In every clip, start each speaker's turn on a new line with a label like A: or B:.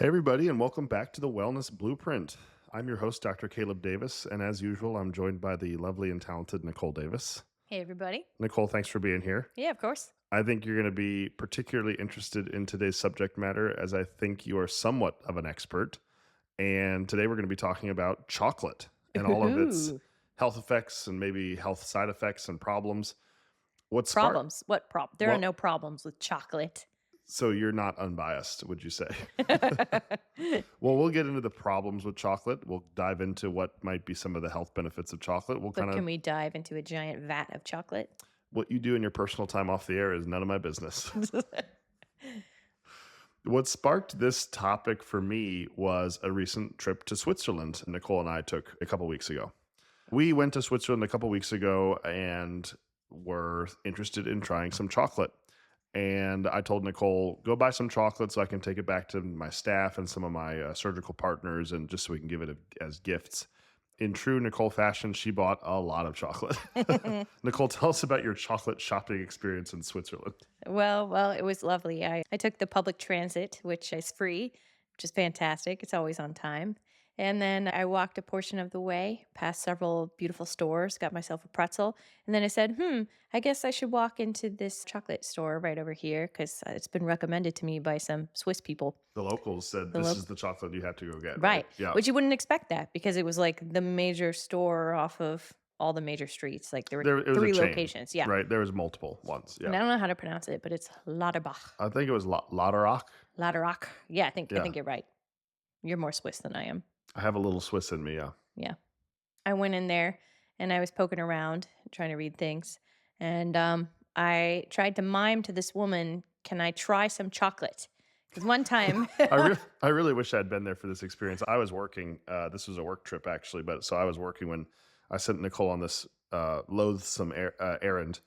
A: Hey, everybody, and welcome back to the Wellness Blueprint. I'm your host, Dr. Caleb Davis, and as usual, I'm joined by the lovely and talented Nicole Davis.
B: Hey, everybody.
A: Nicole, thanks for being here.
B: Yeah, of course.
A: I think you're going to be particularly interested in today's subject matter, as I think you are somewhat of an expert. And today we're going to be talking about chocolate and all of its
B: Ooh.
A: health effects and maybe health side effects and problems. What sparked?
B: Problems. What problem? There are
A: Well,
B: no problems with chocolate.
A: so you're not unbiased, would you say?
B: But
A: Well, we'll get into the problems with chocolate. We'll dive into what might be some of the health benefits of chocolate. We'll kind of
B: can we dive into a giant vat of chocolate?
A: what you do in your personal time off the air is none of my business. What sparked this topic for me was a recent trip to Switzerland Nicole and I took a couple weeks ago. We went to Switzerland a couple weeks ago and were interested in trying some chocolate. And I told Nicole, go buy some chocolate so I can take it back to my staff and some of my surgical partners, and just so we can give it as gifts. In true Nicole fashion, she bought a lot of chocolate. Nicole, tell us about your chocolate shopping experience in Switzerland.
B: Well, it was lovely. I took the public transit, which is free, which is fantastic. It's always on time. And then I walked a portion of the way past several beautiful stores, got myself a pretzel. And then I said, I guess I should walk into this chocolate store right over here because it's been recommended to me by some Swiss people.
A: The locals said,
B: The
A: this
B: local
A: is the chocolate you have to go get, right?
B: Right,
A: Yeah.
B: which you wouldn't expect that because it was, like, the major store off of all the major streets, like, there were
A: It was a
B: 3
A: chain,
B: locations, yeah,
A: right? There was multiple ones.
B: and
A: Yeah.
B: I don't know how to pronounce it, but it's Lauterbach.
A: I think it was Lauterbach.
B: Lauterbach. Yeah, I
A: Yeah.
B: think you're right. You're more Swiss than I am.
A: I have a little Swiss in me. Yeah.
B: Yeah. I went in there, and I was poking around, trying to read things, and, I tried to mime to this woman, "Can I try some chocolate?" Because one time
A: I really wish I'd been there for this experience. I was working. This was a work trip actually, but so I was working when I sent Nicole on this loathsome errand,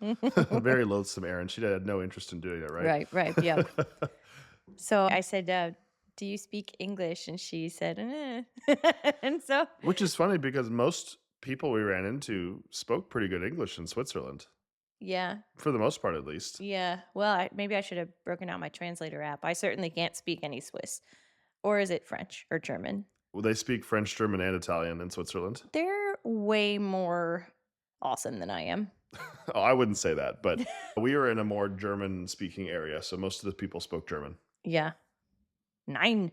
A: very loathsome errand. She had no interest in doing it, right?
B: Right, yeah. So I said, "Do you speak English?" And she said, "Eh." And so
A: Which is funny because most people we ran into spoke pretty good English in Switzerland,
B: yeah,
A: for the most part, at least.
B: yeah. Well, maybe I should have broken out my translator app. I certainly can't speak any Swiss. Or is it French or German?
A: Well, they speak French, German, and Italian in Switzerland.
B: They're way more awesome than I am.
A: Oh, I wouldn't say that, but we were in a more German-speaking area, so most of the people spoke German.
B: Yeah. 9.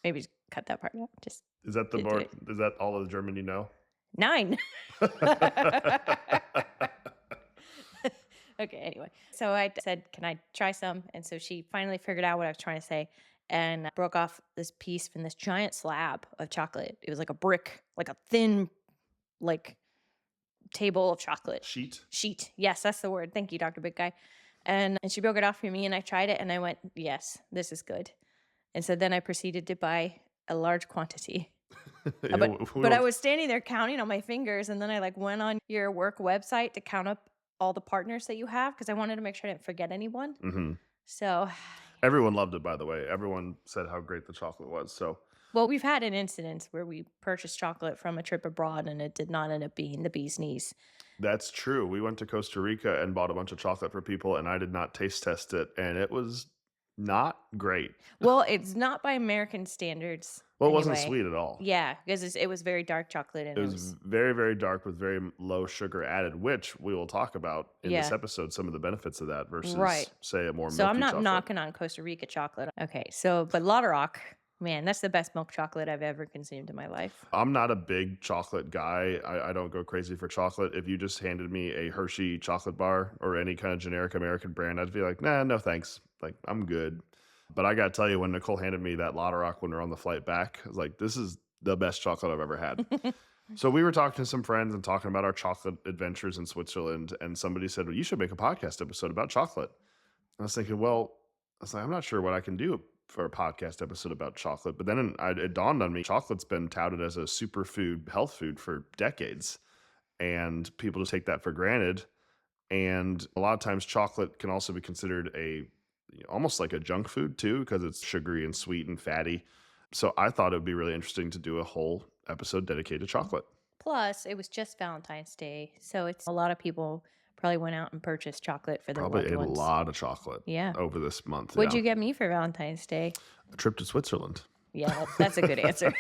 B: Maybe just cut that part out. Just
A: Is that the
B: do
A: more?
B: it.
A: Is that all of the German you know?
B: 9. Okay, anyway. So I said, "Can I try some?" And so she finally figured out what I was trying to say and broke off this piece from this giant slab of chocolate. It was like a brick, like a thin, like table of chocolate
A: Sheet.
B: sheet. Yes, that's the word. Thank you, Dr. Big Guy. And she broke it off for me and I tried it and I went, "Yes, this is good." And so then I proceeded to buy a large quantity.
A: Yeah,
B: But I was standing there counting on my fingers, and then I, like, went on your work website to count up all the partners that you have because I wanted to make sure I didn't forget anyone.
A: Mhm.
B: So,
A: Everyone loved it, by the way. Everyone said how great the chocolate was. So
B: well, we've had an incident where we purchased chocolate from a trip abroad, and it did not end up being the bee's knees.
A: that's true. We went to Costa Rica and bought a bunch of chocolate for people, and I did not taste test it, and it was not great.
B: Well, it's not by American standards
A: Well, it wasn't
B: anyway.
A: sweet at all.
B: Yeah, because it was very dark chocolate, and
A: It
B: it
A: was
B: was
A: very, very dark with very low sugar added, which we will talk about in this
B: yeah,
A: episode. Some of the benefits of that
B: right.
A: versus, say, a more
B: So I'm
A: milky
B: not
A: chocolate.
B: knocking on Costa Rica chocolate. Okay, so but Lauterbach, man, that's the best milk chocolate I've ever consumed in my life.
A: I'm not a big chocolate guy. I don't go crazy for chocolate. If you just handed me a Hershey chocolate bar or any kind of generic American brand, I'd be like, nah, no thanks. Like, I'm good. But I got to tell you, when Nicole handed me that Lauterbach when we were on the flight back, I was like, this is the best chocolate I've ever had. So we were talking to some friends and talking about our chocolate adventures in Switzerland. And somebody said, well, you should make a podcast episode about chocolate. I was thinking, well, I was like, I'm not sure what I can do for a podcast episode about chocolate. But then it dawned on me, chocolate's been touted as a superfood, health food for decades. And people just take that for granted. And a lot of times chocolate can also be considered almost like a junk food too, because it's sugary and sweet and fatty. So I thought it would be really interesting to do a whole episode dedicated to chocolate.
B: Plus, it was just Valentine's Day, so it's a lot of people Probably went out and purchased chocolate for their
A: Probably
B: loved
A: ate a
B: ones.
A: lot of chocolate
B: Yeah.
A: over this month,
B: What'd
A: yeah.
B: you get me for Valentine's Day?
A: A trip to Switzerland.
B: Yeah, that's a good answer.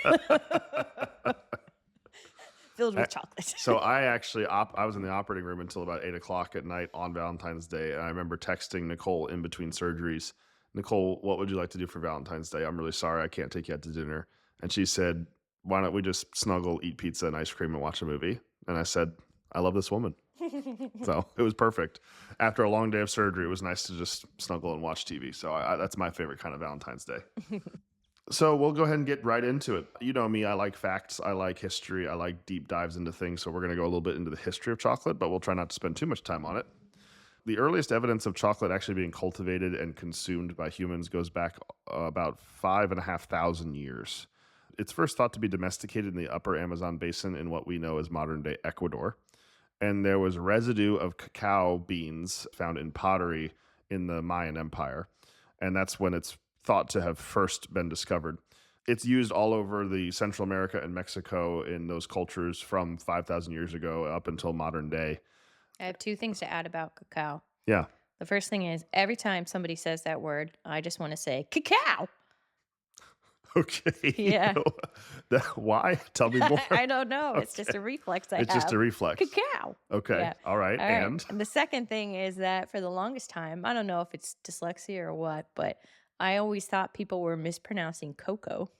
B: Filled
A: I
B: with chocolate.
A: so I actually I was in the operating room until about 8 o'clock at night on Valentine's Day, and I remember texting Nicole in between surgeries, "Nicole, what would you like to do for Valentine's Day? I'm really sorry I can't take you out to dinner." And she said, "Why don't we just snuggle, eat pizza and ice cream, and watch a movie?" And I said, "I love this woman." So it was perfect. After a long day of surgery, it was nice to just snuggle and watch TV. So that's my favorite kind of Valentine's Day. So we'll go ahead and get right into it. You know me, I like facts, I like history, I like deep dives into things. So we're going to go a little bit into the history of chocolate, but we'll try not to spend too much time on it. The earliest evidence of chocolate actually being cultivated and consumed by humans goes back about 5,500 years. It's first thought to be domesticated in the upper Amazon basin in what we know as modern day Ecuador. And there was residue of cacao beans found in pottery in the Mayan Empire. And that's when it's thought to have first been discovered. It's used all over the Central America and Mexico in those cultures from 5,000 years ago up until modern day.
B: I have two things to add about cacao.
A: Yeah.
B: The first thing is every time somebody says that word, I just want to say cacao.
A: Okay.
B: Yeah.
A: Why? Tell me more.
B: I don't know. It's just
A: Okay.
B: a reflex I
A: It's
B: have.
A: just a reflex.
B: Cacao.
A: Okay.
B: Yeah.
A: All right.
B: All right.
A: And
B: And the second thing is that for the longest time, I don't know if it's dyslexia or what, but I always thought people were mispronouncing cocoa.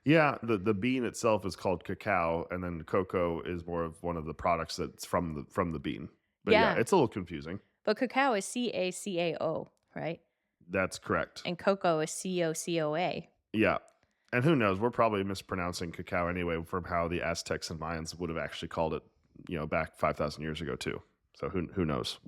A: yeah, the bean itself is called cacao, and then cocoa is more of one of the products that's from the bean. But yeah,
B: Yeah.
A: it's a little confusing.
B: But cacao is CACAO, right?
A: That's correct.
B: And cocoa is COCOA.
A: Yeah. And who knows? We're probably mispronouncing cacao anyway from how the Aztecs and Mayans would have actually called it, back 5,000 years ago too. So who knows?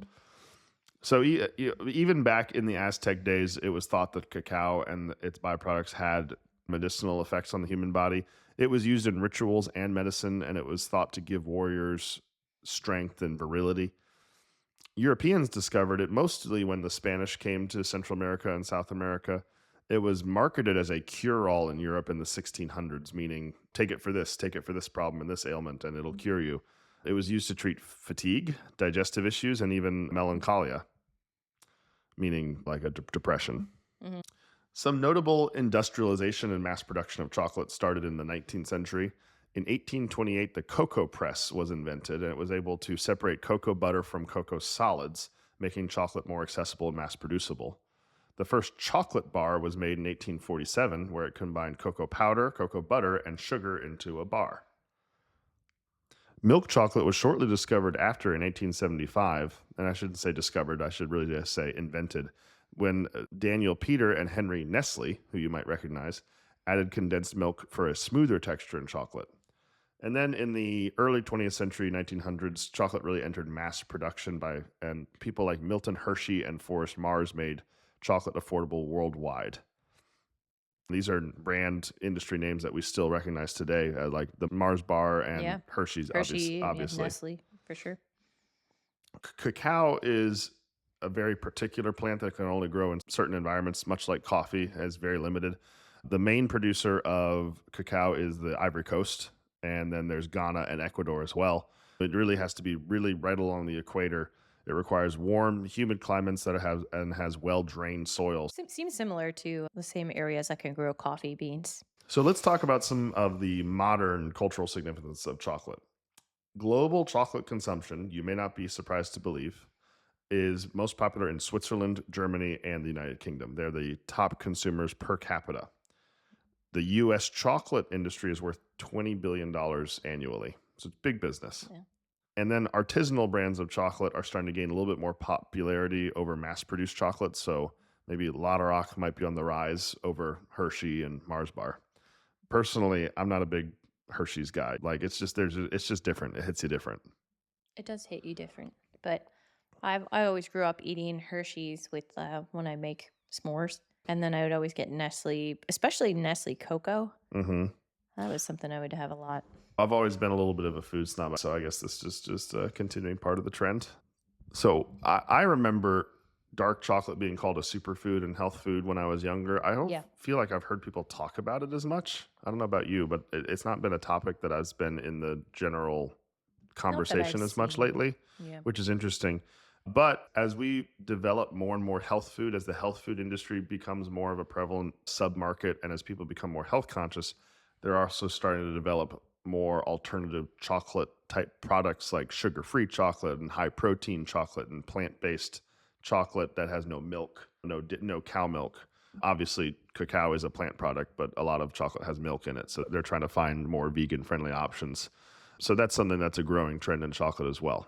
A: So even back in the Aztec days, it was thought that cacao and its byproducts had medicinal effects on the human body. It was used in rituals and medicine, and it was thought to give warriors strength and virility. Europeans discovered it mostly when the Spanish came to Central America and South America. It was marketed as a cure-all in Europe in the 1600s, meaning take it for this problem and this ailment, and it'll cure you. It was used to treat fatigue, digestive issues, and even melancholia, meaning like a depression.
B: Mhm.
A: Some notable industrialization and mass production of chocolate started in the 19th century. In 1828, the cocoa press was invented, and it was able to separate cocoa butter from cocoa solids, making chocolate more accessible and mass producible. The first chocolate bar was made in 1847, where it combined cocoa powder, cocoa butter, and sugar into a bar. Milk chocolate was shortly discovered after in 1875, and I shouldn't say discovered, I should really just say invented, when Daniel Peter and Henry Nestle, who you might recognize, added condensed milk for a smoother texture in chocolate. And then in the early 20th century, 1900s, chocolate really entered mass production and people like Milton, Hershey, and Forrest Mars made chocolate affordable worldwide. These are brand industry names that we still recognize today, like the Mars bar and
B: Yeah.
A: Hershey's,
B: Hershey, yeah,
A: obviously.
B: Nestle, for sure.
A: Cacao is a very particular plant that can only grow in certain environments, much like coffee, is very limited. The main producer of cacao is the Ivory Coast, and then there's Ghana and Ecuador as well. It really has to be really right along the equator. It requires warm, humid climates that has well-drained soils.
B: Seems similar to the same areas that can grow coffee beans.
A: So let's talk about some of the modern cultural significance of chocolate. Global chocolate consumption, you may not be surprised to believe, is most popular in Switzerland, Germany, and the United Kingdom. They're the top consumers per capita. The U.S. chocolate industry is worth $20 billion annually. So it's big business.
B: Yeah.
A: And then artisanal brands of chocolate are starting to gain a little bit more popularity over mass-produced chocolate. So maybe Rock might be on the rise over Hershey and Mars bar. Personally, I'm not a big Hershey's guy. Like it's just different. It hits you different.
B: It does hit you different, but I always grew up eating Hershey's with when I make s'mores, and then I would always get Nestle, especially Nestle Cocoa.
A: Mm-hmm.
B: That was something I would have a lot.
A: I've always been a little bit of a food snob, so I guess this is just a continuing part of the trend. So I remember dark chocolate being called a superfood and health food when I was younger. I don't
B: Yeah.
A: feel like I've heard people talk about it as much. I don't know about you, but it's not been a topic that has been in the general
B: Not that I've
A: conversation as much
B: seen.
A: lately,
B: Yeah.
A: which is interesting. But as we develop more and more health food, as the health food industry becomes more of a prevalent sub-market, and as people become more health conscious, they're also starting to develop more alternative chocolate type products like sugar-free chocolate and high protein chocolate and plant-based chocolate that has no milk, no cow milk. Obviously, cacao is a plant product, but a lot of chocolate has milk in it. So they're trying to find more vegan friendly options. So that's something that's a growing trend in chocolate as well.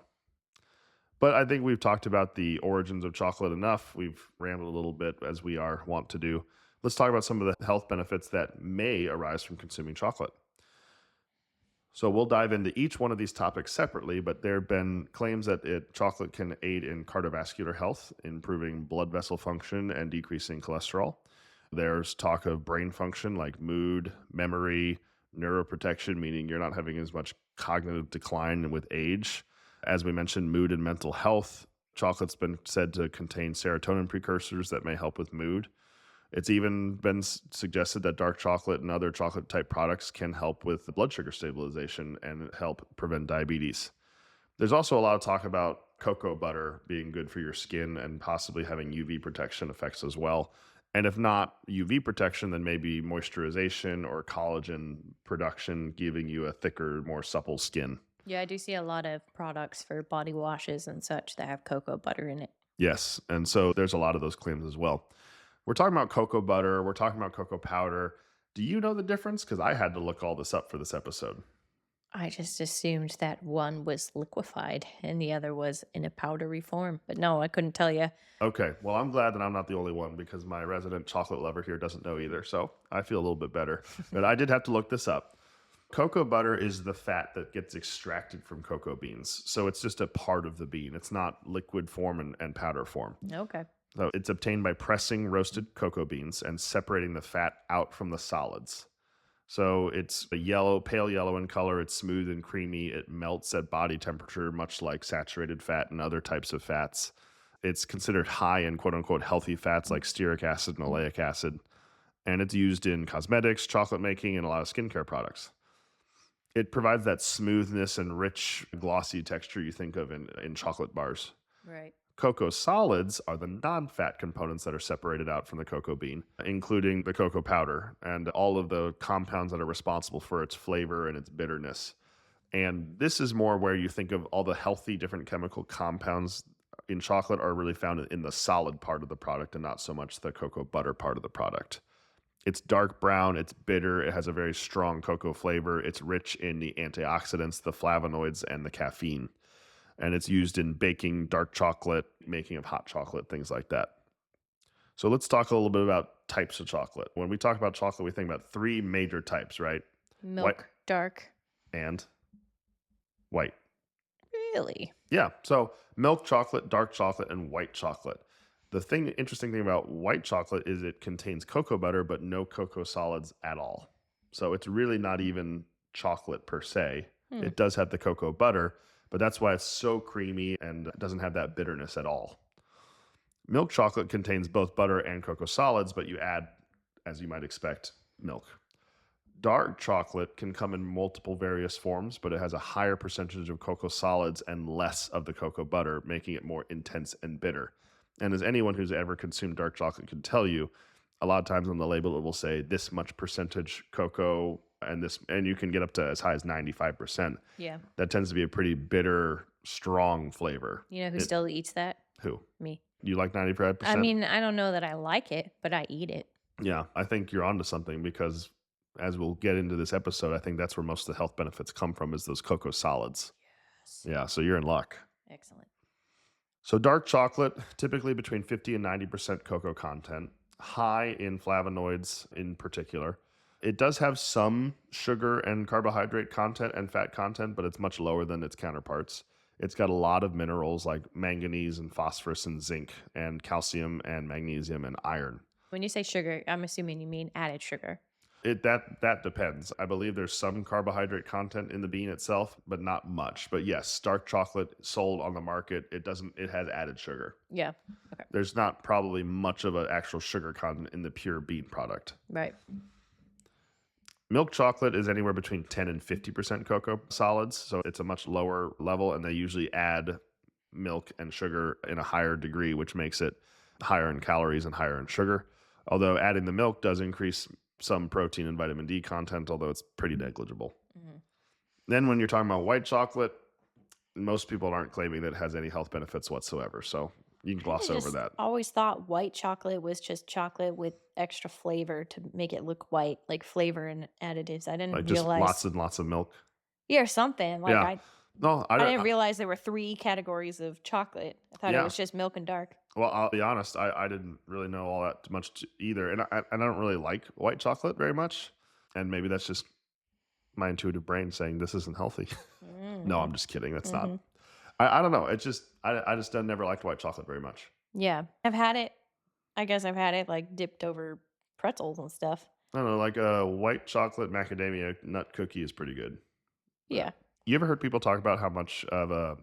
A: But I think we've talked about the origins of chocolate enough. We've rambled a little bit as we are wont to do. Let's talk about some of the health benefits that may arise from consuming chocolate. So we'll dive into each one of these topics separately, but there have been claims that chocolate can aid in cardiovascular health, improving blood vessel function and decreasing cholesterol. There's talk of brain function like mood, memory, neuroprotection, meaning you're not having as much cognitive decline with age. As we mentioned, mood and mental health. Chocolate's been said to contain serotonin precursors that may help with mood. It's even been suggested that dark chocolate and other chocolate type products can help with blood sugar stabilization and help prevent diabetes. There's also a lot of talk about cocoa butter being good for your skin and possibly having UV protection effects as well. And if not UV protection, then maybe moisturization or collagen production, giving you a thicker, more supple skin.
B: Yeah, I do see a lot of products for body washes and such that have cocoa butter in it.
A: Yes. And so there's a lot of those claims as well. We're talking about cocoa butter, we're talking about cocoa powder. Do you know the difference? Because I had to look all this up for this episode.
B: I just assumed that one was liquefied and the other was in a powdery form. But no, I couldn't tell you.
A: Okay, well, I'm glad that I'm not the only one because my resident chocolate lover here doesn't know either. So I feel a little bit better. But I did have to look this up. Cocoa butter is the fat that gets extracted from cocoa beans. So it's just a part of the bean. It's not liquid form and powder form.
B: Okay.
A: So it's obtained by pressing roasted cocoa beans and separating the fat out from the solids. So it's a yellow, pale yellow in color. It's smooth and creamy. It melts at body temperature, much like saturated fat and other types of fats. It's considered high in quote unquote healthy fats like stearic acid and oleic acid. And it's used in cosmetics, chocolate making, and a lot of skincare products. It provides that smoothness and rich, glossy texture you think of in chocolate bars.
B: Right.
A: Cocoa solids are the non fat components that are separated out from the cocoa bean, including the cocoa powder and all of the compounds that are responsible for its flavor and its bitterness. And this is more where you think of all the healthy different chemical compounds in chocolate are really found in the solid part of the product and not so much the cocoa butter part of the product. It's dark brown, it's bitter, it has a very strong cocoa flavor, it's rich in the antioxidants, the flavonoids, and the caffeine. And it's used in baking dark chocolate, making of hot chocolate, things like that. So let's talk a little bit about types of chocolate. When we talk about chocolate, we think about three major types, right? White
B: Milk, dark.
A: and white.
B: Really?
A: Yeah. So milk chocolate, dark chocolate, and white chocolate. Interesting thing about white chocolate is it contains cocoa butter, but no cocoa solids at all. So it's really not even chocolate per se.
B: Hmm.
A: It does have the cocoa butter, but that's why it's so creamy and doesn't have that bitterness at all. Milk chocolate contains both butter and cocoa solids, but you add, as you might expect, milk. Dark chocolate can come in multiple various forms, but it has a higher percentage of cocoa solids and less of the cocoa butter, making it more intense and bitter. And as anyone who's ever consumed dark chocolate can tell you, a lot of times on the label it will say this much percentage cocoa and you can get up to as high as 95%.
B: Yeah.
A: That tends to be a pretty bitter, strong flavor.
B: You know who still eats that?
A: Who?
B: Me.
A: You like
B: I
A: 95%?
B: mean, I don't know that I like it, but I eat it.
A: Yeah, I think you're onto something because as we'll get into this episode, I think that's where most of the health benefits come from is those cocoa solids.
B: Yes.
A: Yeah, so you're in luck.
B: Excellent.
A: So dark chocolate, typically between 50 and 90% cocoa content, high in flavonoids in particular. It does have some sugar and carbohydrate content and fat content, but it's much lower than its counterparts. It's got a lot of minerals like manganese and phosphorus and zinc and calcium and magnesium and iron.
B: When you say sugar, I'm assuming you mean added sugar.
A: That depends. I believe there's some carbohydrate content in the bean itself, but not much. But yes, dark chocolate sold on the market, it has added sugar.
B: Yeah. Okay.
A: There's not probably much of an actual sugar content in the pure bean product.
B: Right.
A: Milk chocolate is anywhere between 10 and 50% cocoa solids, so it's a much lower level, and they usually add milk and sugar in a higher degree, which makes it higher in calories and higher in sugar. Although adding the milk does increase some protein and vitamin D content, although it's pretty negligible.
B: Mhm.
A: Then when you're talking about white chocolate, most people aren't claiming that it has any health benefits whatsoever, so you can
B: Kinda
A: gloss over
B: just
A: that.
B: always thought white chocolate was just chocolate with extra flavor to make it look white, like flavor and additives. I didn't
A: Like just lots
B: realize
A: and lots of milk.
B: yeah, or something. Like
A: Yeah. No,
B: I didn't realize there were 3 categories of chocolate. I thought it
A: yeah.
B: was just milk and dark.
A: Well, I'll be honest, I didn't really know all that much either, and I don't really like white chocolate very much, and maybe that's just my intuitive brain saying this isn't healthy. No, I'm
B: Mhm.
A: just kidding. That's not.
B: Mhm.
A: I don't know. It's just I just never liked white chocolate very much.
B: Yeah. I've had it I guess I've had it, like, dipped over pretzels and stuff.
A: I don't know, like a white chocolate macadamia nut cookie is pretty good. But
B: Yeah.
A: you ever heard people talk about how much of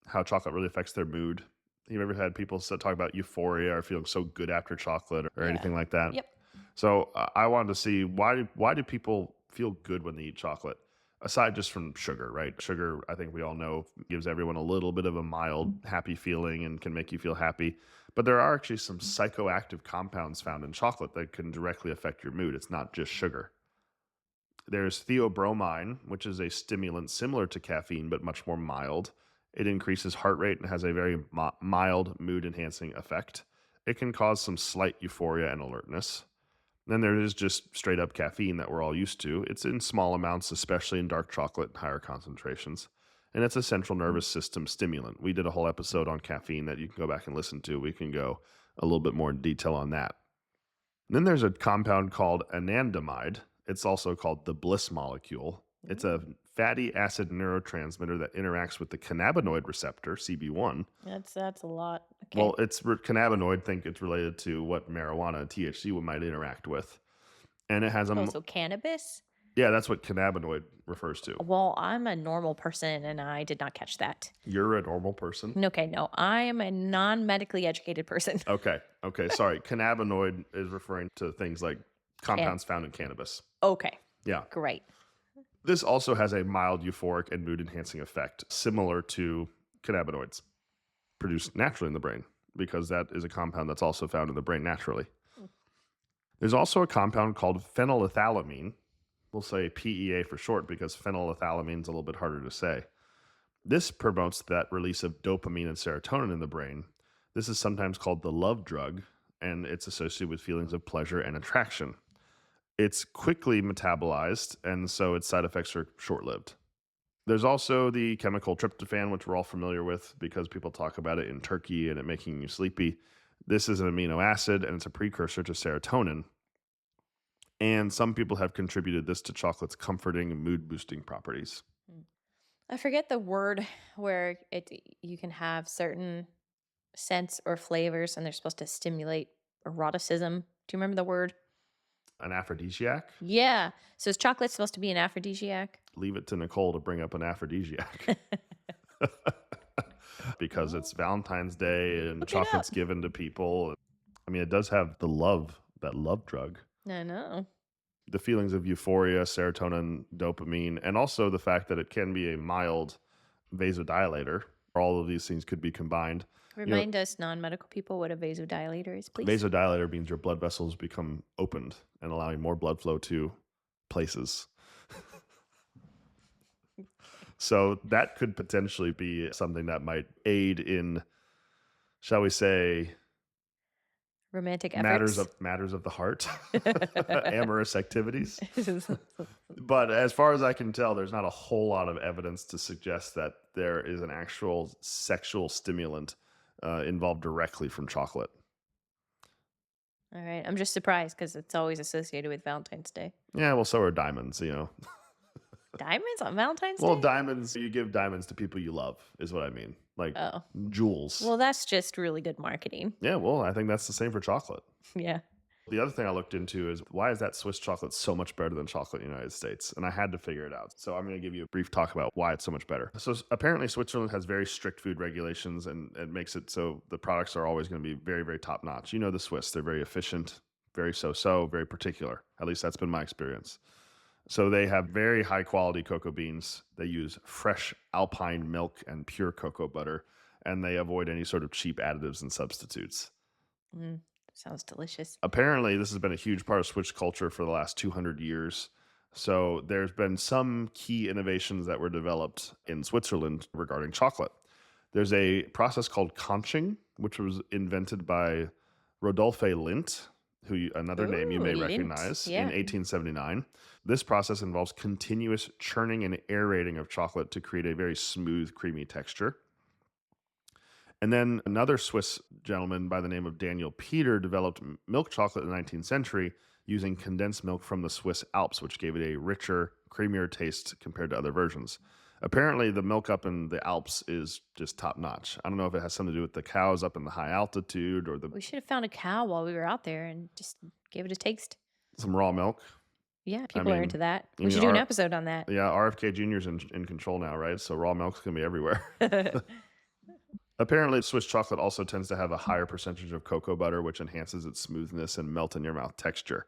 A: how chocolate really affects their mood? You ever had people talk about euphoria or feeling so good after chocolate or
B: Yeah.
A: anything like that?
B: Yep.
A: So I wanted to see why do people feel good when they eat chocolate? Aside just from sugar, right? Sugar, I think we all know, gives everyone a little bit of a mild, happy feeling and can make you feel happy. But there are actually some psychoactive compounds found in chocolate that can directly affect your mood. It's not just sugar. There's theobromine, which is a stimulant similar to caffeine but much more mild. It increases heart rate and has a very mild mood enhancing effect. It can cause some slight euphoria and alertness. Then there is just straight up caffeine that we're all used to. It's in small amounts, especially in dark chocolate and higher concentrations. And it's a central nervous system stimulant. We did a whole episode on caffeine that you can go back and listen to. We can go a little bit more in detail on that. Then there's a compound called anandamide. It's also called the bliss molecule. It's a
B: Ooh,
A: fatty acid neurotransmitter that interacts with the cannabinoid receptor, CB1.
B: that's a lot. Okay.
A: Well, it's cannabinoid, think it's related to what marijuana and THC might interact with. And it has a
B: Oh, so cannabis?
A: yeah, that's what cannabinoid refers to.
B: Well, I'm a normal person and I did not catch that.
A: You're a normal person?
B: Okay, no, I am a non-medically educated person.
A: Okay. Okay, sorry. Cannabinoid is referring to things like
B: Can
A: compounds found in cannabis.
B: okay,
A: Yeah.
B: great.
A: This also has a mild euphoric and mood enhancing effect, similar to cannabinoids produced naturally in the brain, because that is a compound that's also found in the brain naturally.
B: Mm.
A: There's also a compound called phenylethylamine. We'll say PEA for short because phenylethylamine is a little bit harder to say. This promotes that release of dopamine and serotonin in the brain. This is sometimes called the love drug, and it's associated with feelings of pleasure and attraction. It's quickly metabolized, and so its side effects are short lived. There's also the chemical tryptophan, which we're all familiar with because people talk about it in turkey and it making you sleepy. This is an amino acid and it's a precursor to serotonin. And some people have contributed this to chocolate's comforting and mood boosting properties.
B: Mm. I forget the word where it you can have certain scents or flavors and they're supposed to stimulate eroticism. Do you remember the word?
A: An aphrodisiac?
B: Yeah. So is chocolate supposed to be an aphrodisiac?
A: Leave it to Nicole to bring up an aphrodisiac. Because
B: Well,
A: it's Valentine's Day and
B: look it
A: chocolate's
B: up.
A: given to people. I mean, it does have the love, that love drug.
B: I know.
A: The feelings of euphoria, serotonin, dopamine, and also the fact that it can be a mild vasodilator. All of these things could be combined. You know,
B: Remind us non-medical people what a vasodilator is, please.
A: vasodilator means your blood vessels become opened and allowing more blood flow to places. So that could potentially be something that might aid in, shall we say,
B: Romantic
A: matters
B: efforts.
A: of the heart, amorous activities. But as far as I can tell, there's not a whole lot of evidence to suggest that there is an actual sexual stimulant involved directly from chocolate.
B: All right. I'm just surprised because it's always associated with Valentine's Day.
A: Yeah, well, so are diamonds,
B: Diamonds on Valentine's
A: Well,
B: Day?
A: diamonds, you give diamonds to people you love, is what I mean. Like
B: Oh.
A: jewels.
B: Well, that's just really good marketing.
A: Yeah, well, I think that's the same for chocolate.
B: Yeah.
A: The other thing I looked into is why is that Swiss chocolate so much better than chocolate in the United States? And I had to figure it out. So I'm going to give you a brief talk about why it's so much better. So apparently Switzerland has very strict food regulations and it makes it so the products are always going to be very, very top notch. You know the Swiss, they're very efficient, very so-so, very particular. At least that's been my experience. So they have very high quality cocoa beans. They use fresh alpine milk and pure cocoa butter, and they avoid any sort of cheap additives and substitutes.
B: Mm, sounds delicious.
A: Apparently, this has been a huge part of Swiss culture for the last 200 years. So there's been some key innovations that were developed in Switzerland regarding chocolate. There's a process called conching, which was invented by Rodolphe Lindt, another name you
B: Ooh,
A: may
B: lint.
A: recognize, in
B: Yeah.
A: 1879. This process involves continuous churning and aerating of chocolate to create a very smooth, creamy texture. And then another Swiss gentleman by the name of Daniel Peter developed milk chocolate in the 19th century using condensed milk from the Swiss Alps, which gave it a richer, creamier taste compared to other versions. Apparently, the milk up in the Alps is just top notch. I don't know if it has something to do with the cows up in the high altitude or
B: We should have found a cow while we were out there and just gave it a taste.
A: some raw milk.
B: Yeah,
A: I
B: people are
A: mean,
B: into that.
A: I
B: We
A: mean,
B: should do an episode on that.
A: yeah, RFK Jr.'s in control now, right? So raw milk's gonna be everywhere. Apparently, Swiss chocolate also tends to have a higher percentage of cocoa butter, which enhances its smoothness and melt in your mouth texture.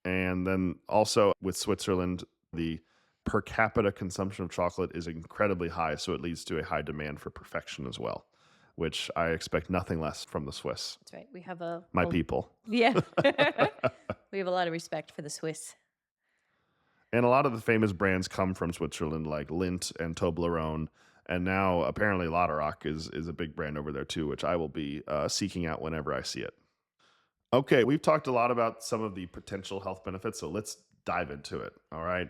A: And then also with Switzerland, the per capita consumption of chocolate is incredibly high, so it leads to a high demand for perfection as well, which I expect nothing less from the Swiss,
B: That's right. We have a,
A: my
B: a
A: people.
B: yeah. We have a lot of respect for the Swiss.
A: And a lot of the famous brands come from Switzerland, like Lindt and Toblerone. And now apparently Lauterbach is a big brand over there too, which I will be seeking out whenever I see it. Okay, we've talked a lot about some of the potential health benefits, so let's dive into it. All right.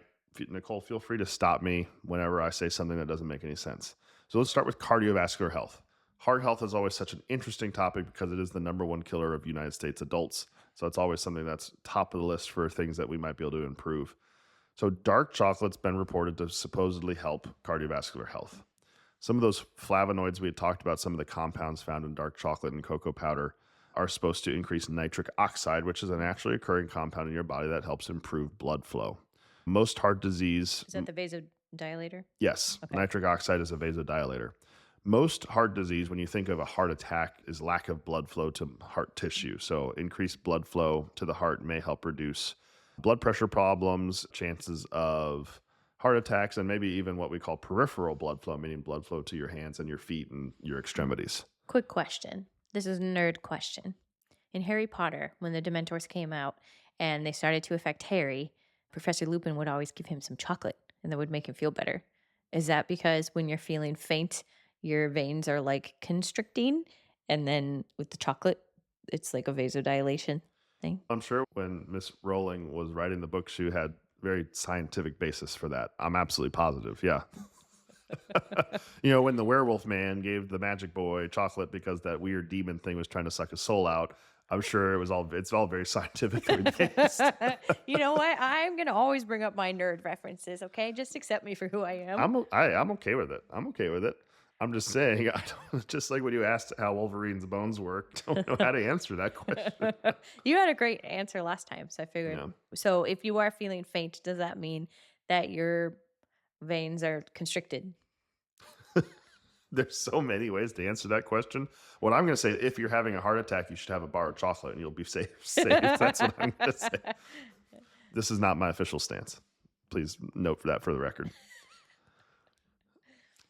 A: Nicole, feel free to stop me whenever I say something that doesn't make any sense. So let's start with cardiovascular health. Heart health is always such an interesting topic because it is the number one killer of United States adults. So it's always something that's top of the list for things that we might be able to improve. So dark chocolate's been reported to supposedly help cardiovascular health. Some of those flavonoids we had talked about, some of the compounds found in dark chocolate and cocoa powder, are supposed to increase nitric oxide, which is a naturally occurring compound in your body that helps improve blood flow. Most heart disease,
B: Is that the vasodilator?
A: yes,
B: Okay.
A: nitric oxide is a vasodilator. Most heart disease, when you think of a heart attack, is lack of blood flow to heart tissue. So, increased blood flow to the heart may help reduce blood pressure problems, chances of heart attacks, and maybe even what we call peripheral blood flow, meaning blood flow to your hands and your feet and your extremities.
B: Quick question. This is a nerd question. In Harry Potter, when the Dementors came out and they started to affect Harry, Professor Lupin would always give him some chocolate and that would make him feel better. Is that because when you're feeling faint, your veins are like constricting? And then with the chocolate, it's like a vasodilation thing?
A: I'm sure when Miss Rowling was writing the book, she had very scientific basis for that. I'm absolutely positive. Yeah. When the werewolf man gave the magic boy chocolate because that weird demon thing was trying to suck his soul out, I'm sure it's all very scientifically based.
B: You know what? I'm going to always bring up my nerd references, okay? Just accept me for who I am.
A: I'm okay with it. I'm okay with it. I'm just saying, just like when you asked how Wolverine's bones work, don't know how to answer that question.
B: You had a great answer last time, so I figured.
A: Yeah.
B: So if you are feeling faint, does that mean that your veins are constricted?
A: There's so many ways to answer that question. What I'm going to say, if you're having a heart attack, you should have a bar of chocolate and you'll be safe. Safe. That's what I'm going to say. This is not my official stance. Please note for that for the record.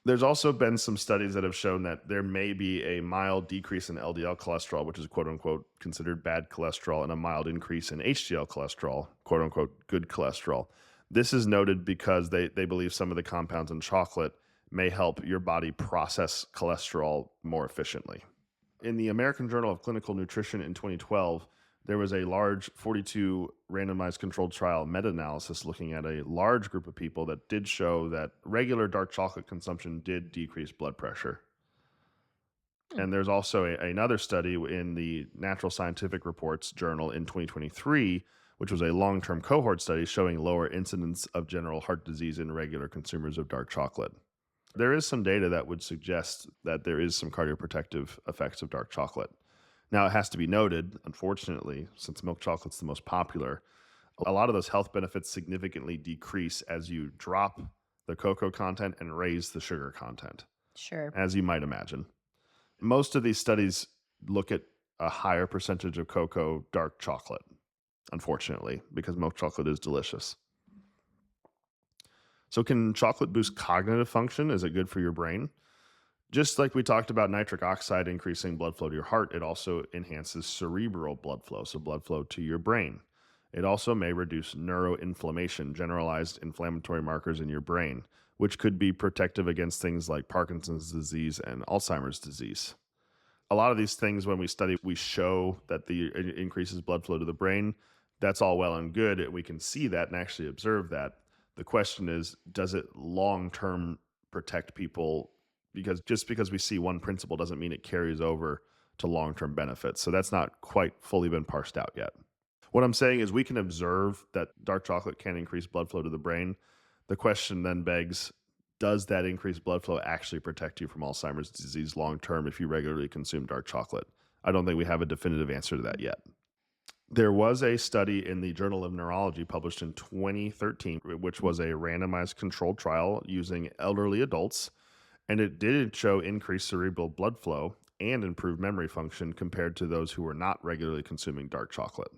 A: There's also been some studies that have shown that there may be a mild decrease in LDL cholesterol, which is quote unquote considered bad cholesterol, and a mild increase in HDL cholesterol, quote unquote good cholesterol. This is noted because they believe some of the compounds in chocolate may help your body process cholesterol more efficiently. In the American Journal of Clinical Nutrition in 2012, there was a large 42 randomized controlled trial meta-analysis looking at a large group of people that did show that regular dark chocolate consumption did decrease blood pressure.
B: Hmm.
A: And there's also another study in the Natural Scientific Reports Journal in 2023, which was a long-term cohort study showing lower incidence of general heart disease in regular consumers of dark chocolate. There is some data that would suggest that there is some cardioprotective effects of dark chocolate. Now, it has to be noted, unfortunately, since milk chocolate's the most popular, a lot of those health benefits significantly decrease as you drop the cocoa content and raise the sugar content,
B: Sure.
A: as you might imagine. Most of these studies look at a higher percentage of cocoa dark chocolate, unfortunately, because milk chocolate is delicious. So, can chocolate boost cognitive function? Is it good for your brain? Just like we talked about nitric oxide increasing blood flow to your heart, it also enhances cerebral blood flow, so blood flow to your brain. It also may reduce neuroinflammation, generalized inflammatory markers in your brain, which could be protective against things like Parkinson's disease and Alzheimer's disease. A lot of these things, when we study, we show that it increases blood flow to the brain. That's all well and good. We can see that and actually observe that. The question is, does it long term protect people? Because just because we see one principle doesn't mean it carries over to long term benefits. So that's not quite fully been parsed out yet. What I'm saying is, we can observe that dark chocolate can increase blood flow to the brain. The question then begs, does that increased blood flow actually protect you from Alzheimer's disease long term if you regularly consume dark chocolate? I don't think we have a definitive answer to that yet. There was a study in the Journal of Neurology published in 2013, which was a randomized controlled trial using elderly adults, and it did show increased cerebral blood flow and improved memory function compared to those who were not regularly consuming dark chocolate.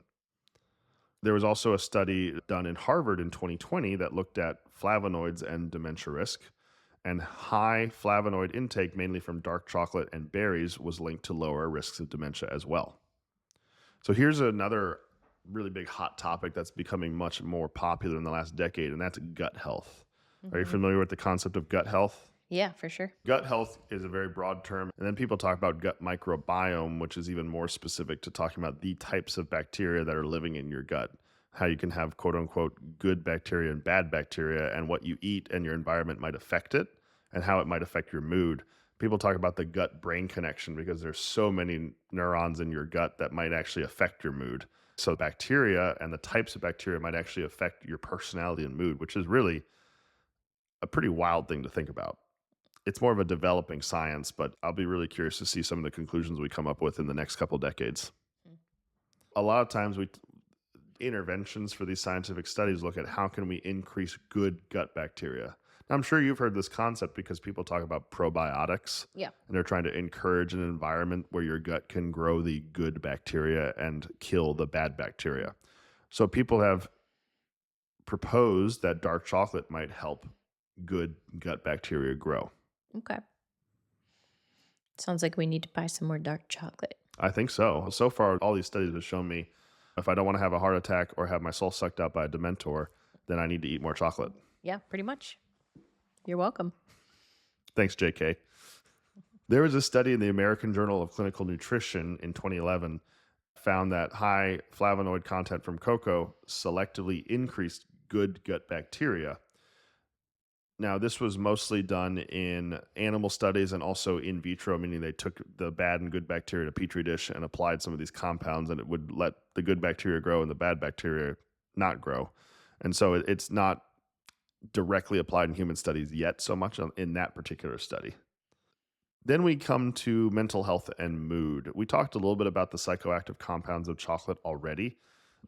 A: There was also a study done in Harvard in 2020 that looked at flavonoids and dementia risk. And high flavonoid intake, mainly from dark chocolate and berries, was linked to lower risks of dementia as well. So here's another really big hot topic that's becoming much more popular in the last decade, and that's gut health. Are you
B: Hmm.
A: familiar with the concept of gut health?
B: Yeah, for sure.
A: Gut health is a very broad term. And then people talk about gut microbiome, which is even more specific to talking about the types of bacteria that are living in your gut, how you can have quote unquote good bacteria and bad bacteria, and what you eat and your environment might affect it, and how it might affect your mood. People talk about the gut brain connection because there's so many neurons in your gut that might actually affect your mood. So bacteria and the types of bacteria might actually affect your personality and mood, which is really a pretty wild thing to think about. It's more of a developing science, but I'll be really curious to see some of the conclusions we come up with in the next couple decades.
B: Mm.
A: A lot of times we interventions for these scientific studies look at how can we increase good gut bacteria. Now, I'm sure you've heard this concept because people talk about probiotics,
B: Yeah.
A: and they're trying to encourage an environment where your gut can grow the good bacteria and kill the bad bacteria. So people have proposed that dark chocolate might help good gut bacteria grow.
B: Okay. Sounds like we need to buy some more dark chocolate.
A: I think so. So far, all these studies have shown me if I don't want to have a heart attack or have my soul sucked out by a Dementor, then I need to eat more chocolate.
B: Yeah, pretty much. You're welcome.
A: Thanks, JK. There was a study in the American Journal of Clinical Nutrition in 2011 found that high flavonoid content from cocoa selectively increased good gut bacteria. Now, this was mostly done in animal studies and also in vitro, meaning they took the bad and good bacteria to petri dish and applied some of these compounds, and it would let the good bacteria grow and the bad bacteria not grow. And so it's not directly applied in human studies yet so much in that particular study. Then we come to mental health and mood. We talked a little bit about the psychoactive compounds of chocolate already.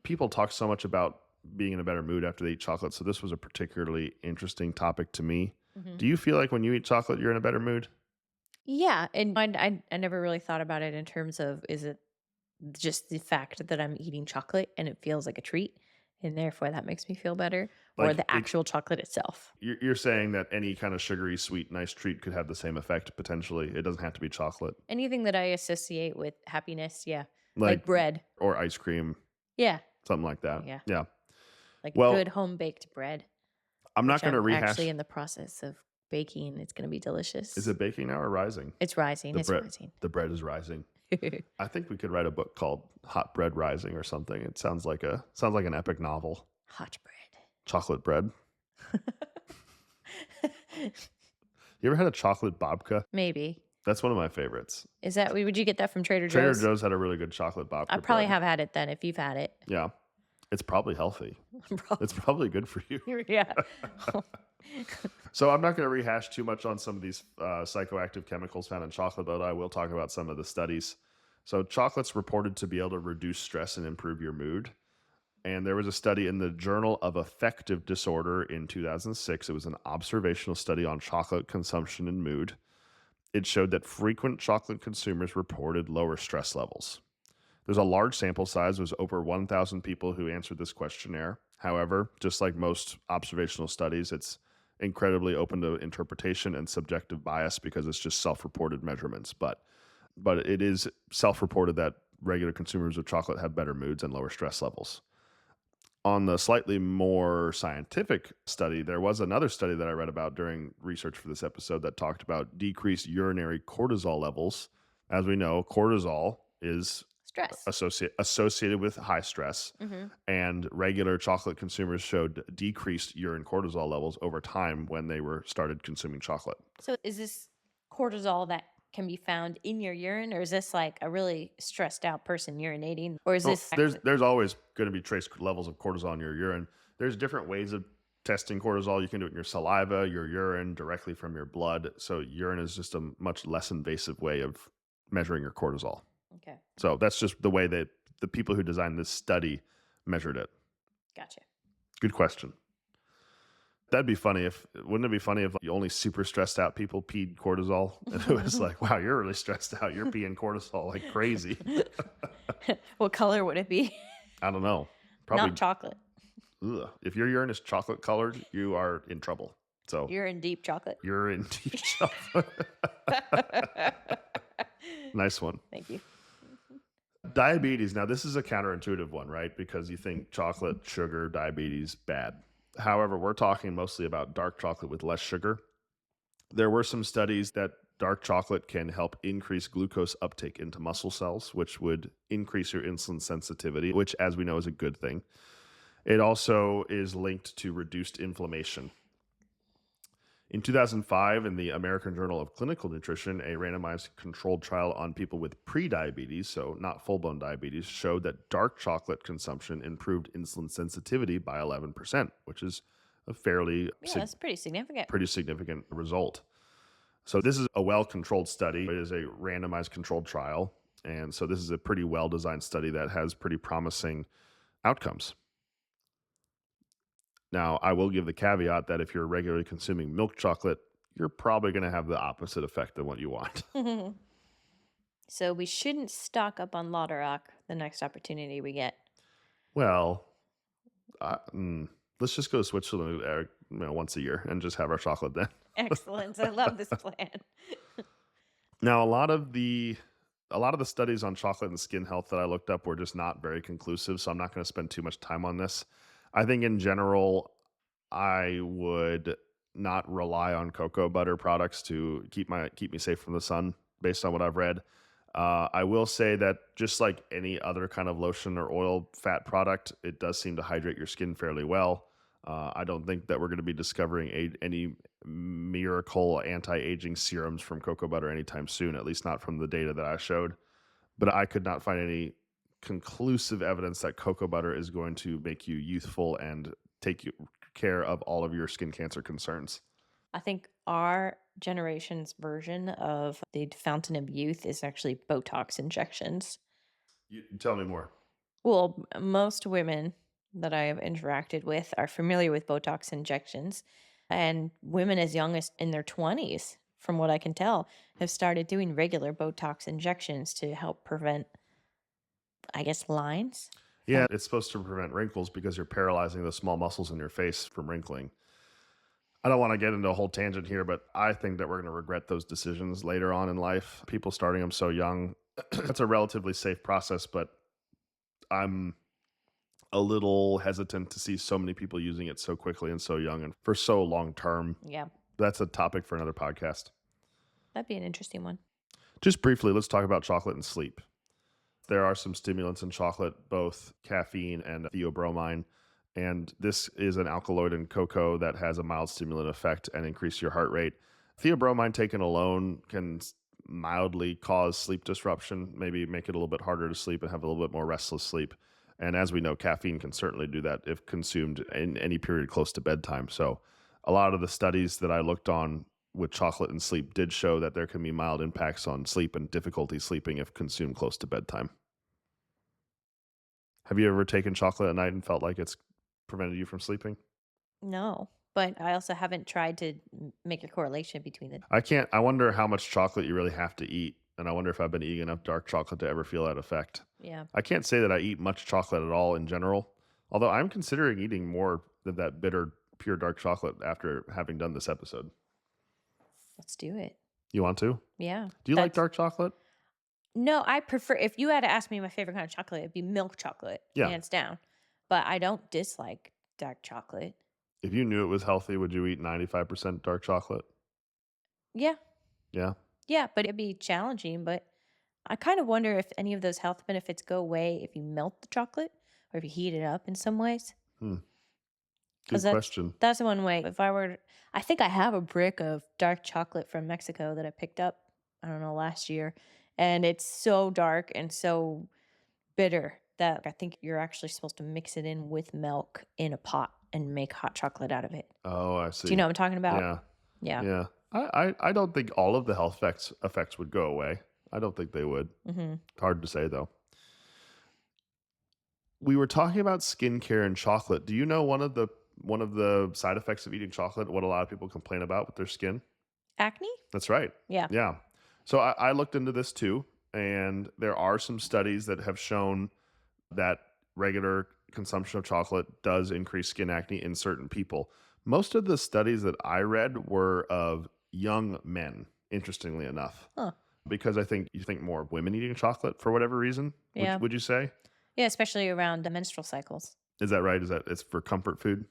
A: People talk so much about being in a better mood after they eat chocolate, so this was a particularly interesting topic to me.
B: Hmm.
A: Do you feel like when you eat chocolate, you're in a better mood?
B: Yeah, and I never really thought about it in terms of is it just the fact that I'm eating chocolate and it feels like a treat, and therefore that makes me feel better, or
A: Like
B: the actual chocolate itself.
A: you're saying that any kind of sugary, sweet, nice treat could have the same effect potentially. It doesn't have to be chocolate,
B: Anything that I associate with happiness, yeah,
A: like
B: like bread,
A: or ice cream,
B: yeah,
A: something like that.
B: yeah,
A: Yeah.
B: like
A: Well,
B: good home baked bread,
A: I'm not
B: which
A: going to
B: I'm actually
A: rehash.
B: in the process of baking. It's going to be
A: Is
B: delicious.
A: it baking now or rising?
B: It's rising.
A: The
B: It's
A: bread,
B: rising.
A: the bread is rising. I think we could write a book called Hot Bread Rising or something. It sounds like an epic novel.
B: Hot bread.
A: Chocolate bread. You ever had a chocolate babka?
B: Maybe.
A: That's one of my favorites.
B: Is that would you get that from Trader
A: Trader
B: Joe's?
A: Joe's had a really good chocolate
B: I
A: babka
B: probably
A: bread.
B: have had it then if you've had it.
A: Yeah. It's probably healthy.
B: Prob-
A: It's probably good for you.
B: yeah.
A: So I'm not going to rehash too much on some of these psychoactive chemicals found in chocolate, but I will talk about some of the studies. So chocolate's reported to be able to reduce stress and improve your mood. And there was a study in the Journal of Affective Disorder in 2006. It was an observational study on chocolate consumption and mood. It showed that frequent chocolate consumers reported lower stress levels. There's a large sample size. There was over 1,000 people who answered this questionnaire. However, just like most observational studies, incredibly open to interpretation and subjective bias because it's just self-reported measurements. But it is self-reported that regular consumers of chocolate have better moods and lower stress levels. On the slightly more scientific study, there was another study that I read about during research for this episode that talked about decreased urinary cortisol levels. As we know, cortisol is
B: Stress.
A: associated with high stress,
B: Hmm.
A: and regular chocolate consumers showed decreased urine cortisol levels over time when they were started consuming chocolate.
B: So is this cortisol that can be found in your urine, or is this like a really stressed out person urinating, or is
A: Well,
B: this
A: there's always going to be trace levels of cortisol in your urine. There's different ways of testing cortisol. You can do it in your saliva, your urine, directly from your blood. So urine is just a much less invasive way of measuring your cortisol.
B: okay?
A: So that's just the way that the people who designed this study measured it.
B: Gotcha.
A: Good question. That'd be funny if wouldn't it be funny if only super stressed out people peed cortisol? And it was like, wow, you're really stressed out. You're peeing cortisol like crazy.
B: What color would it be?
A: I don't know.
B: Not
A: Probably
B: chocolate.
A: ugh. If your urine is chocolate colored, you are in trouble. So
B: You're in deep chocolate.
A: you're in deep chocolate. Nice one.
B: Thank you.
A: Diabetes. Now, this is a counterintuitive one, right? Because you think chocolate, sugar, diabetes, bad. However, we're talking mostly about dark chocolate with less sugar. There were some studies that dark chocolate can help increase glucose uptake into muscle cells, which would increase your insulin sensitivity, which, as we know, is a good thing. It also is linked to reduced inflammation. In 2005, in the American Journal of Clinical Nutrition, a randomized controlled trial on people with prediabetes, so not full-blown diabetes, showed that dark chocolate consumption improved insulin sensitivity by 11%, which is a fairly
B: Yeah, that's pretty significant.
A: pretty significant result. So this is a well-controlled study. It is a randomized controlled trial. And so this is a pretty well-designed study that has pretty promising outcomes. Now, I will give the caveat that if you're regularly consuming milk chocolate, you're probably going to have the opposite effect than what you want.
B: So we shouldn't stock up on Lauterock the next opportunity we get.
A: Well, uh, mm, let's just go to Switzerland once a year and just have our chocolate then.
B: Excellent. I love this plan.
A: Now, a lot of the studies on chocolate and skin health that I looked up were just not very conclusive, so I'm not going to spend too much time on this. I think in general, I would not rely on cocoa butter products to keep me safe from the sun, based on what I've read. I will say that just like any other kind of lotion or oil fat product, it does seem to hydrate your skin fairly well. I don't think that we're going to be discovering any miracle anti-aging serums from cocoa butter anytime soon, at least not from the data that I showed. But I could not find any conclusive evidence that cocoa butter is going to make you youthful and care of all of your skin cancer concerns.
B: I think our generation's version of the fountain of youth is actually Botox injections.
A: You tell me more.
B: Well, most women that I have interacted with are familiar with Botox injections, and women as young as in their 20s, from what I can tell, have started doing regular Botox injections to help prevent, I guess, lines.
A: Yeah, it's supposed to prevent wrinkles because you're paralyzing the small muscles in your face from wrinkling. I don't want to get into a whole tangent here, but I think that we're going to regret those decisions later on in life. People starting them so young, that's a relatively safe process, but I'm a little hesitant to see so many people using it so quickly and so young and for so long term.
B: Yeah,
A: That's a topic for another podcast.
B: that'd be an interesting one.
A: Just briefly, let's talk about chocolate and sleep. There are some stimulants in chocolate, both caffeine and theobromine. And this is an alkaloid in cocoa that has a mild stimulant effect and increase your heart rate. Theobromine taken alone can mildly cause sleep disruption, maybe make it a little bit harder to sleep and have a little bit more restless sleep. And as we know, caffeine can certainly do that if consumed in any period close to bedtime. So a lot of the studies that I looked on with chocolate and sleep did show that there can be mild impacts on sleep and difficulty sleeping if consumed close to bedtime. Have you ever taken chocolate at night and felt like it's prevented you from sleeping?
B: No, but I also haven't tried to make a correlation between the.
A: I wonder how much chocolate you really have to eat. And I wonder if I've been eating enough dark chocolate to ever feel that effect.
B: Yeah.
A: I can't say that I eat much chocolate at all in general, although I'm considering eating more of that bitter pure dark chocolate after having done this episode.
B: Let's do it.
A: You want to?
B: Yeah.
A: Do you like
B: That's
A: dark chocolate?
B: No, I prefer if you had to ask me my favorite kind of chocolate, it'd be milk chocolate,
A: Yeah.
B: hands down. But I don't dislike dark chocolate.
A: If you knew it was healthy, would you eat 95% dark chocolate?
B: Yeah.
A: Yeah.
B: Yeah, but it'd be challenging, but I kind of wonder if any of those health benefits go away if you melt the chocolate or if you heat it up in some ways.
A: Hmm.
B: Because
A: Good question.
B: that's one way. If I were, I think I have a brick of dark chocolate from Mexico that I picked up, I don't know, last year. And it's so dark and so bitter that I think you're actually supposed to mix it in with milk in a pot and make hot chocolate out of it.
A: Oh, I
B: Do you
A: see.
B: know what I'm talking about?
A: Yeah.
B: Yeah.
A: Yeah. I don't think all of the health effects would go away. I don't think they would.
B: Hmm.
A: Hard to say though. We were talking about skincare and chocolate. Do you know one of the side effects of eating chocolate, what a lot of people complain about with their skin?
B: Acne?
A: That's right.
B: Yeah.
A: Yeah. So I looked into this too, and there are some studies that have shown that regular consumption of chocolate does increase skin acne in certain people. Most of the studies that I read were of young men, interestingly enough,
B: Huh.
A: because I think you think more of women eating chocolate for whatever reason.
B: Yeah.
A: Would you say?
B: Yeah, especially around menstrual cycles.
A: Is that right? Is that it's for comfort food?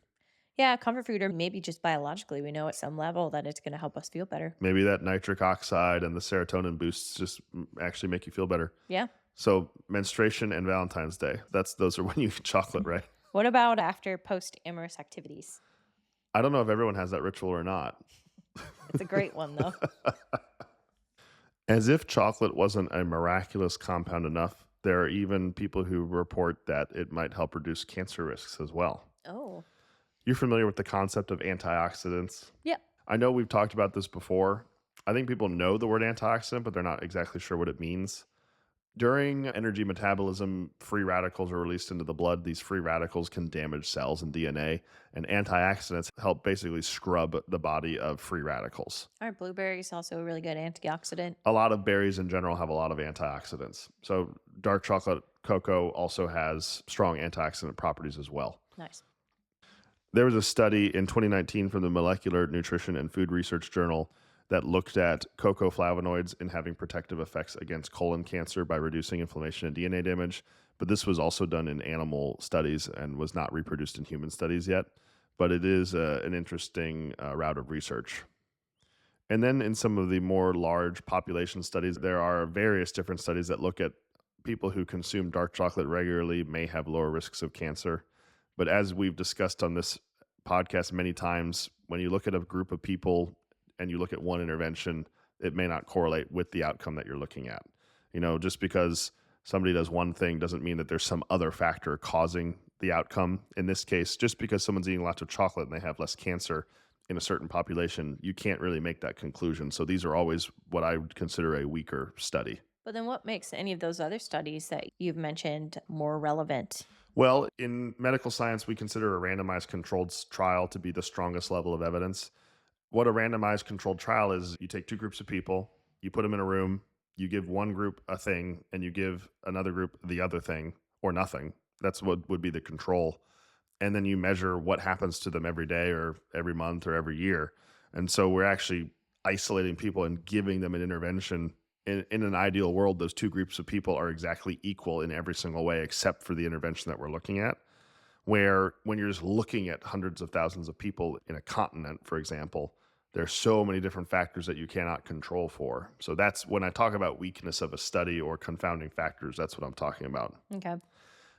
B: Yeah, comfort food, or maybe just biologically, we know at some level that it's going to help us feel better.
A: Maybe that nitric oxide and the serotonin boosts just actually make you feel better.
B: Yeah.
A: So menstruation and Valentine's Day. Those are when you eat chocolate, right?
B: What about after post amorous activities?
A: I don't know if everyone has that ritual or not.
B: It's a great one, though.
A: As if chocolate wasn't a miraculous compound enough, there are even people who report that it might help reduce cancer risks as well.
B: Oh,
A: You're familiar with the concept of antioxidants?
B: yeah.
A: I know we've talked about this before. I think people know the word antioxidant, but they're not exactly sure what it means. During energy metabolism, free radicals are released into the blood. These free radicals can damage cells and DNA, and antioxidants help basically scrub the body of free radicals.
B: Are blueberries also a really good antioxidant?
A: A lot of berries in general have a lot of antioxidants. So, dark chocolate cocoa also has strong antioxidant properties as well.
B: Nice.
A: There was a study in 2019 from the Molecular Nutrition and Food Research Journal that looked at cocoa flavonoids in having protective effects against colon cancer by reducing inflammation and DNA damage. But this was also done in animal studies and was not reproduced in human studies yet. But it is an interesting route of research. And then in some of the more large population studies, there are various different studies that look at people who consume dark chocolate regularly may have lower risks of cancer. But as we've discussed on this podcast many times, when you look at a group of people and you look at one intervention, it may not correlate with the outcome that you're looking at. Just because somebody does one thing doesn't mean that there's some other factor causing the outcome. In this case, just because someone's eating lots of chocolate and they have less cancer in a certain population, you can't really make that conclusion. So these are always what I would consider a weaker study.
B: But then what makes any of those other studies that you've mentioned more relevant?
A: Well, in medical science, we consider a randomized controlled trial to be the strongest level of evidence. What a randomized controlled trial is, you take two groups of people, you put them in a room, you give one group a thing, and you give another group the other thing or nothing. That's what would be the control. And then you measure what happens to them every day or every month or every year. And so we're actually isolating people and giving them an intervention. In an ideal world, those two groups of people are exactly equal in every single way, except for the intervention that we're looking at. Where when you're just looking at hundreds of thousands of people in a continent, for example, there's so many different factors that you cannot control for. So that's when I talk about weakness of a study or confounding factors, that's what I'm talking about.
B: Okay.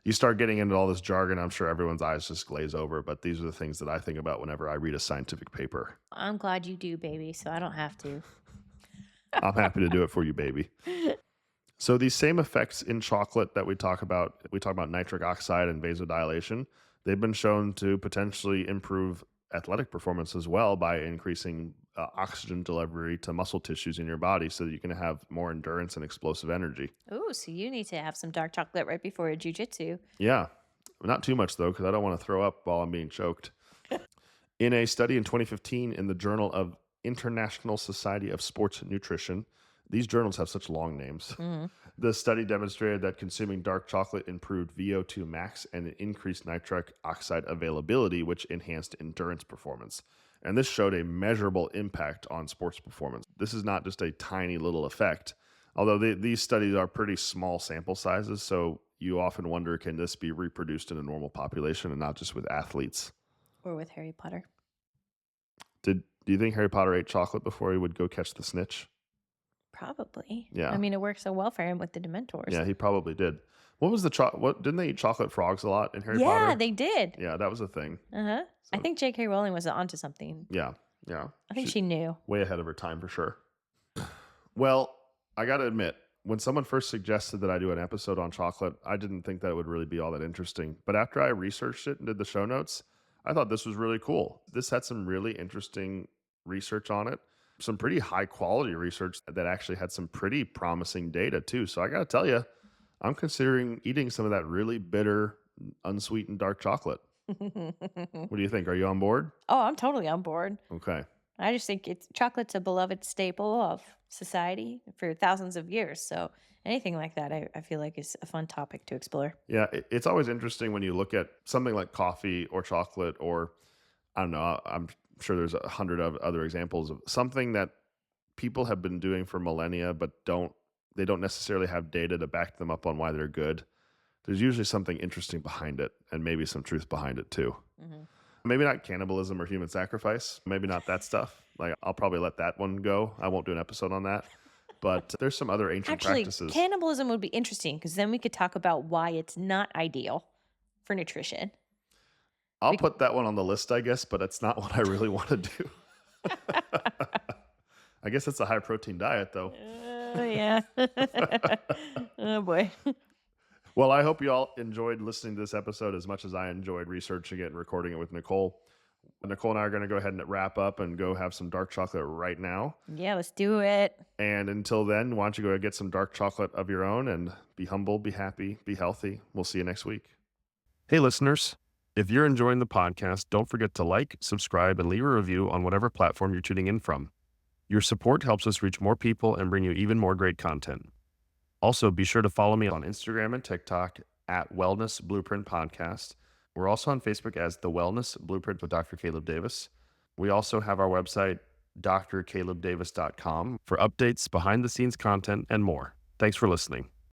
A: You start getting into all this jargon, I'm sure everyone's eyes just glaze over, but these are the things that I think about whenever I read a scientific paper.
B: I'm glad you do, baby, so I don't have to.
A: I'm happy to do it for you, baby. So these same effects in chocolate that we talk about nitric oxide and vasodilation, they've been shown to potentially improve athletic performance as well by increasing oxygen delivery to muscle tissues in your body so that you can have more endurance and explosive energy.
B: Oh, so you need to have some dark chocolate right before your jujitsu.
A: Yeah, not too much though, because I don't want to throw up while I'm being choked. In a study in 2015 in the Journal of International Society of Sports Nutrition, These journals have such long names.
B: Mm.
A: The study demonstrated that consuming dark chocolate improved VO2 max and it increased nitric oxide availability, which enhanced endurance performance. And this showed a measurable impact on sports performance. This is not just a tiny little effect, although these studies are pretty small sample sizes. So you often wonder, can this be reproduced in a normal population and not just with athletes?
B: Or with Harry Potter.
A: Do you think Harry Potter ate chocolate before he would go catch the snitch?
B: Probably. I
A: Yeah.
B: mean, it worked so well for him with the Dementors.
A: Yeah, he probably did. What was the what didn't they eat chocolate frogs a lot in Harry
B: Yeah,
A: Potter?
B: they did.
A: Yeah, that was a thing.
B: Uh-huh. I
A: So
B: think J.K. Rowling was onto something.
A: yeah, yeah.
B: I think
A: She's
B: she knew.
A: way ahead of her time for sure. Well, I got to admit, when someone first suggested that I do an episode on chocolate, I didn't think that it would really be all that interesting. But after I researched it and did the show notes, I thought this was really cool. This had some really interesting research on it, some pretty high quality research that actually had some pretty promising data too. So I got to tell you, I'm considering eating some of that really bitter, unsweetened dark chocolate. What do you think? Are you on board?
B: Oh, I'm totally on board.
A: Okay.
B: I just think chocolate's a beloved staple of society for thousands of years. So anything like that, I feel like is a fun topic to explore.
A: Yeah, it's always interesting when you look at something like coffee or chocolate, or I don't know, I'm sure there's 100 of other examples of something that people have been doing for millennia, but they don't necessarily have data to back them up on why they're good. There's usually something interesting behind it and maybe some truth behind it too.
B: Hmm.
A: Maybe not cannibalism or human sacrifice. Maybe not that stuff. Like I'll probably let that one go. I won't do an episode on that. But there's some other ancient
B: Actually,
A: practices.
B: cannibalism would be interesting because then we could talk about why it's not ideal for nutrition.
A: I'll
B: We-
A: put that one on the list, I guess, but it's not what I really want to do. I guess it's a high protein diet, though.
B: Yeah. Oh boy.
A: Well, I hope you all enjoyed listening to this episode as much as I enjoyed researching it and recording it with Nicole. Nicole and I are going to go ahead and wrap up and go have some dark chocolate right now.
B: Yeah, let's do it.
A: And until then, why don't you go get some dark chocolate of your own and be humble, be happy, be healthy. We'll see you next week. Hey, listeners, if you're enjoying the podcast, don't forget to like, subscribe, and leave a review on whatever platform you're tuning in from. Your support helps us reach more people and bring you even more great content. Also, be sure to follow me on Instagram and TikTok at Wellness Blueprint Podcast. We're also on Facebook as The Wellness Blueprint with Dr. Caleb Davis. We also have our website, drcalebdavis.com, for updates, behind-the-scenes content, and more. Thanks for listening.